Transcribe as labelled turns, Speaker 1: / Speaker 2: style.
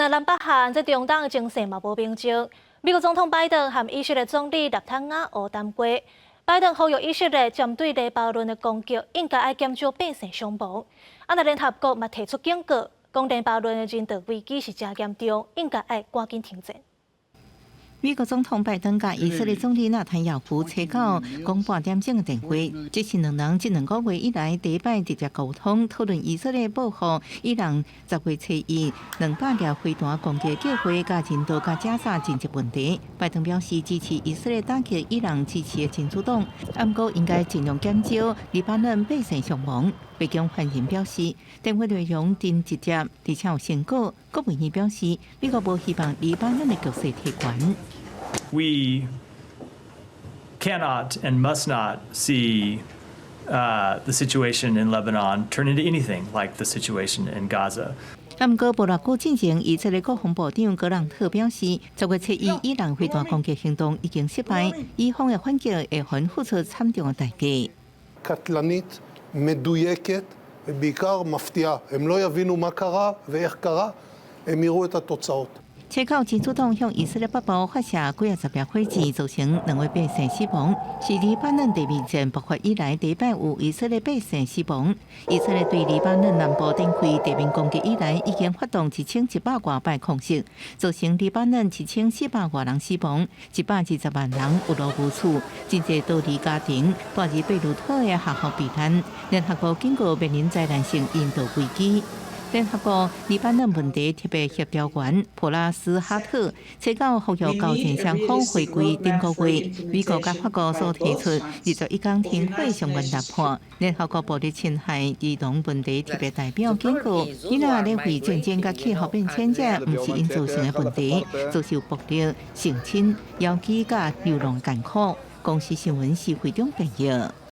Speaker 1: 南南北韩在中东的情势嘛无平静。美国总统拜登和以色列总理纳坦雅胡谈过，拜登呼吁以色列针对黎巴嫩的攻击，应该要减少百姓伤亡。若联合国嘛提出警告，讲黎巴嫩的人道危机是真严重，应该要赶紧停战。
Speaker 2: 美国总统拜登甲以色列总理纳坦雅胡初到讲半点钟的电话，这是两人这2个月以来第一摆直接沟通，讨论以色列报复伊朗10月初1 200架飞弹攻击计划、甲人道甲加沙紧急问题。拜登表示支持以色列打击伊朗支持的真主党，不过应该尽量减少黎巴嫩百姓伤亡。北京发言人表示，电话内容真直接，而且有成果。国务院表示，美国无希望黎巴嫩的局势提悬。
Speaker 3: We cannot and must not see the situation in Lebanon turn into anything like the situation in Gaza.
Speaker 2: 不过，无偌久进前，以色列国防部长格朗特表示，10月初1伊朗飞弹攻击行动已经失败，伊方的反击会付出惨重的代价。
Speaker 4: קטלנית, מדויקת ובעיקר מפתיעה. הם לא יבינו מה קרה ואיך קרה, הם יראו את התוצאות.
Speaker 2: 车口真主党向以色列北部发射几20架火箭，造成2位百姓死亡，是黎巴嫩地面战爆发以来第一摆有以色列百姓死亡。以色列对黎巴嫩南部展开地面攻击以来，已经发动1100多摆空袭，造成黎巴嫩7400多人死亡，120万人有路无处，真侪多地家庭住入贝鲁特的学校避难。联合国警告面临灾难性人道危机。 联合国黎巴嫩问题特别协调员普拉斯哈特初到呼吁交战双方回归顶个月，美国甲法国所提出21天停火相关谈判。联合国暴力侵害儿童问题特别代表警告，伊拉咧为战争甲气候变迁者，毋是因造成的问题，遭受暴力、性侵、腰击甲流浪艰苦。公司新闻是非常重要。